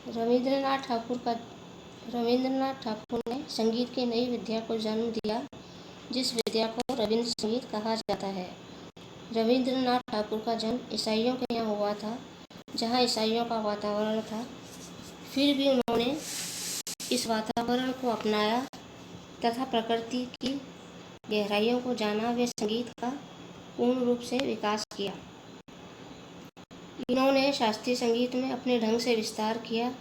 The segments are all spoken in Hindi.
रविंद्रनाथ ठाकुर ने संगीत की नई विद्या को जन्म दिया, जिस विद्या को रविंद्र संगीत कहा जाता है। रविंद्रनाथ ठाकुर का जन्म ईसाइयों के यहाँ हुआ था, जहाँ ईसाइयों का वातावरण था। फिर भी उन्होंने इस वातावरण को अपनाया तथा प्रकृति की गहराइयों को जाना। वे संगीत का पूर्ण रूप से विकास किया। इन्होंने शास्त्रीय संगीत में अपने ढंग से विस्तार किया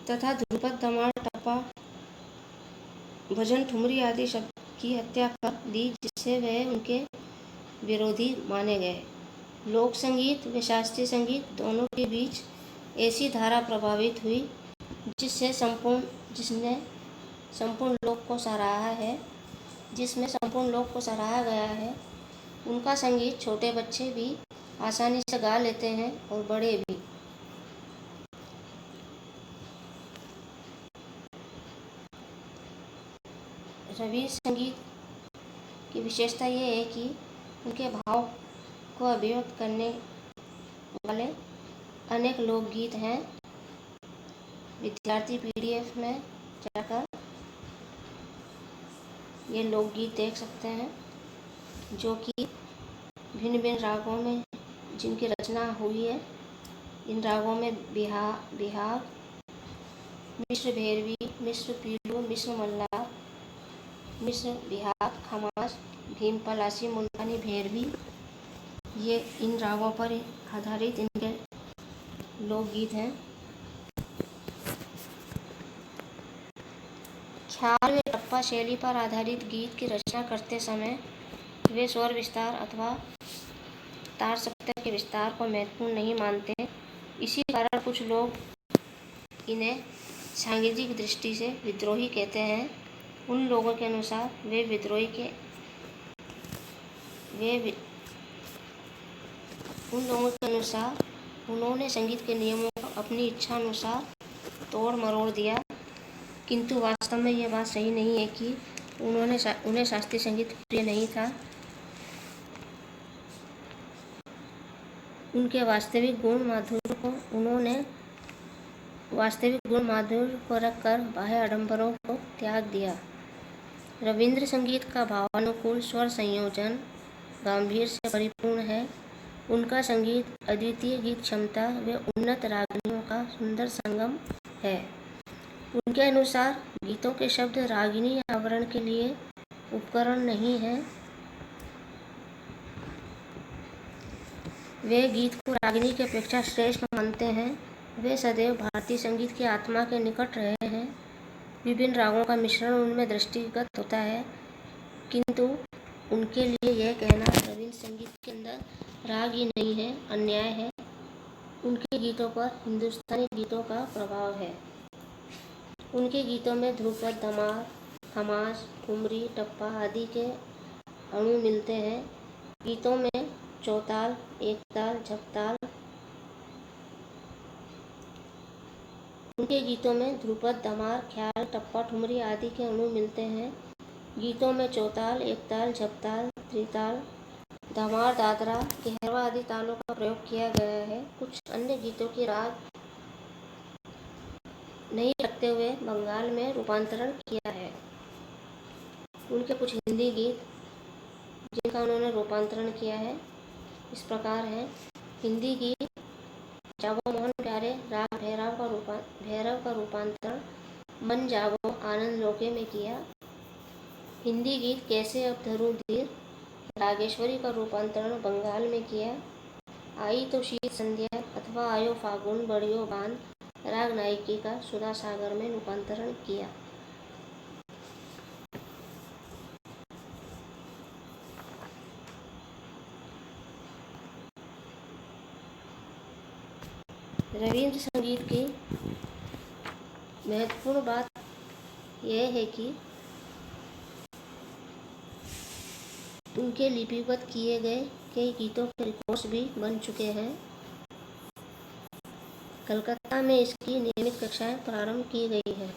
तथा ध्रुपद, धमार, टप्पा, भजन, ठुमरी आदि शब्द की हत्या कर दी, जिससे वे उनके विरोधी माने गए। लोक संगीत व शास्त्रीय संगीत दोनों के बीच ऐसी धारा प्रभावित हुई जिसने संपूर्ण लोक को सराहा गया है। उनका संगीत छोटे बच्चे भी आसानी से गा लेते हैं और बड़े भी। रवि संगीत की विशेषता ये है कि उनके भाव को अभिव्यक्त करने वाले अनेक लोकगीत हैं। विद्यार्थी PDF में जाकर ये लोकगीत देख सकते हैं, जो कि भिन्न भिन्न रागों में जिनकी रचना हुई है। इन रागों में बिहार, मिश्र भैरवी, मिश्र पीलू, मिश्र मल्लार, मिश्र बिहार, खमास, भीम पलासी, मुल्तानी भैरवी, ये इन रागों पर आधारित इनके लोकगीत हैं। ख्याल व टप्पा शैली पर आधारित गीत की रचना करते समय वे स्वर विस्तार अथवा तार सप्तक के विस्तार को महत्वपूर्ण नहीं मानते। इसी कारण कुछ लोग इन्हें सांगीतिक दृष्टि से विद्रोही कहते हैं। उन लोगों के अनुसार उन्होंने संगीत के नियमों को अपनी इच्छा अनुसार तोड़ मरोड़ दिया, किंतु वास्तव में यह बात सही नहीं है कि उन्हें शास्त्रीय संगीत प्रिय नहीं था। उनके वास्तविक गुण माधुर्य को रखकर बाह्य आडंबरों को त्याग दिया। रविंद्र संगीत का भावानुकूल स्वर संयोजन गंभीर से परिपूर्ण है। उनका संगीत अद्वितीय गीत क्षमता व उन्नत रागनियों का सुंदर संगम है। उनके अनुसार गीतों के शब्द रागिनी आवरण के लिए उपकरण नहीं है। वे गीत को रागिनी की अपेक्षा श्रेष्ठ मानते हैं। वे सदैव भारतीय संगीत की आत्मा के निकट रहे हैं। विभिन्न रागों का मिश्रण उनमें दृष्टिगत होता है, किंतु उनके लिए यह कहना रविंद्र संगीत के अंदर राग ही नहीं है, अन्याय है। उनके गीतों पर हिंदुस्तानी गीतों का प्रभाव है। उनके गीतों में ध्रुपद, धमार, खमास, ठुमरी, टप्पा आदि के अणु मिलते हैं। गीतों में चौताल, एकताल, झपताल। उनके गीतों में ध्रुपद, धमार, ख्याल, टप्पा, ठुमरी आदि के अणु मिलते हैं। गीतों में चौताल, एकताल, झपताल, त्रिताल, धमार, दादरा, कहरवा आदि तालों का प्रयोग किया गया है। कुछ अन्य गीतों की राग नहीं रखते हुए बंगाल में रूपांतरण किया है। उनके कुछ हिंदी गीत जिनका उन्होंने रूपांतरण किया है इस प्रकार हैं। हिंदी गीत जागो मोहन प्यारे राग भैरव का रूपांतरण मन जागो आनंद लोके में किया। हिंदी गीत कैसे अब धरूं धीर रागेश्वरी का रूपांतरण बंगाल में किया। आई तो शीत संध्या अथवा आयो फागुन बड़ियो बांध राग नायकी का सुधा सागर में रूपांतरण किया। रविंद्र संगीत की महत्वपूर्ण बात यह है कि उनके लिपिबद्ध किए गए कई गीतों के रिकॉर्ड्स भी बन चुके हैं। कलकत्ता में इसकी नियमित कक्षाएं प्रारंभ की गई हैं।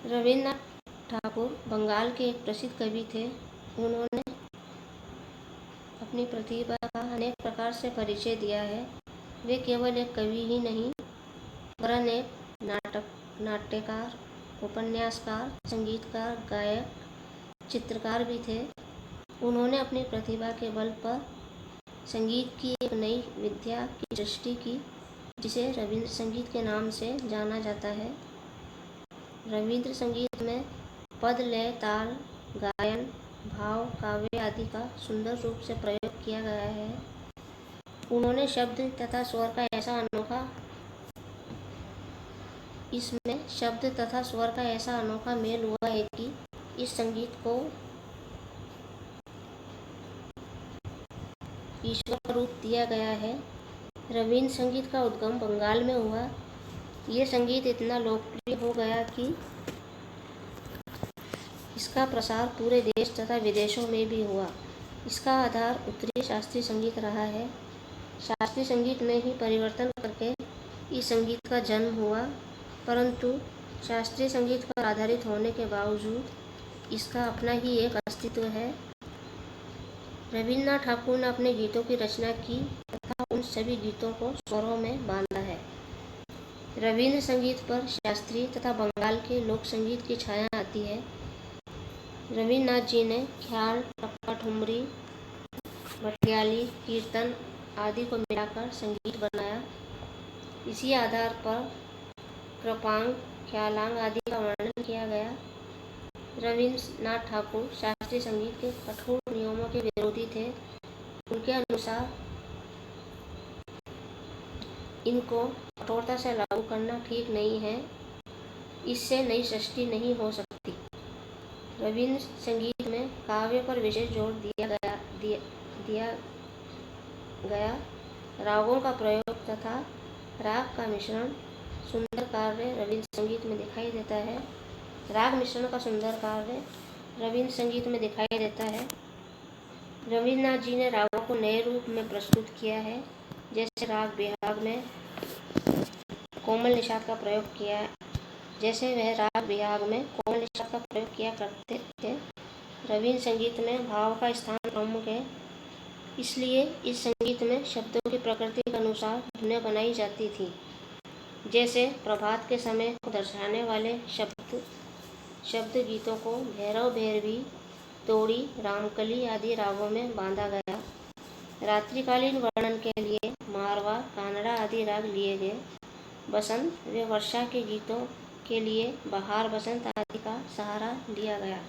रविंद्रनाथ ठाकुर बंगाल के एक प्रसिद्ध कवि थे। उन्होंने अपनी प्रतिभा का अनेक प्रकार से परिचय दिया है। वे केवल एक कवि ही नहीं वरन एक नाट्यकार, उपन्यासकार, संगीतकार, गायक, चित्रकार भी थे। उन्होंने अपनी प्रतिभा के बल पर संगीत की एक नई विद्या की सृष्टि की, जिसे रविंद्र संगीत के नाम से जाना जाता है। रविंद्र संगीत में पद, लय, ताल, गायन, भाव, काव्य आदि का सुंदर रूप से प्रयोग किया गया है। उन्होंने शब्द तथा स्वर का ऐसा अनोखा मेल हुआ है कि इस संगीत को ईश्वर का रूप दिया गया है। रविंद्र संगीत का उद्गम बंगाल में हुआ। ये संगीत इतना लोकप्रिय हो गया कि इसका प्रसार पूरे देश तथा विदेशों में भी हुआ। इसका आधार उत्तरीय शास्त्रीय संगीत रहा है। शास्त्रीय संगीत में ही परिवर्तन करके इस संगीत का जन्म हुआ, परंतु शास्त्रीय संगीत पर आधारित होने के बावजूद इसका अपना ही एक अस्तित्व है। रविन्द्रनाथ ठाकुर ने अपने गीतों की रचना की तथा उन सभी गीतों को स्वरों में बांधा है। रविंद्र संगीत पर शास्त्रीय तथा बंगाल के लोक संगीत की छाया आती है। रविन्द्रनाथ जी ने ख्याल, टप्पा, ठुमरी, भटियाली, कीर्तन आदि को मिलाकर संगीत बनाया। इसी आधार पर कृपांग, ख्यालांग आदि का वर्णन किया गया। रविन्द्रनाथ ठाकुर शास्त्रीय संगीत के कठोर नियमों के विरोधी थे। उनके अनुसार इनको कठोरता से लागू करना ठीक नहीं है। इससे नई सृष्टि नहीं हो सकती। रविंद्र संगीत में काव्य पर विशेष जोर दिया गया। रागों का प्रयोग तथा राग का मिश्रण सुंदर कार्य रविंद्र संगीत में दिखाई देता है। राग मिश्रण का सुंदर कार्य रविंद्र संगीत में दिखाई देता है। रविन्द्रनाथ जी ने रागों को नए रूप में प्रस्तुत किया है। जैसे राग बिहाग में कोमल निषाद का प्रयोग किया करते थे। रविंद्र संगीत में भाव का स्थान प्रमुख है, इसलिए इस संगीत में शब्दों की प्रकृति के अनुसार धुनें बनाई जाती थी। जैसे प्रभात के समय को दर्शाने वाले शब्द गीतों को भैरव, भैरवी, तोड़ी, रामकली आदि रागों में बांधा गया। रात्रिकालीन वर्णन के लिए मारवा, कानड़ा आदि राग लिए गए। बसंत व वर्षा के गीतों के लिए बहार, बसंत आदि का सहारा लिया गया।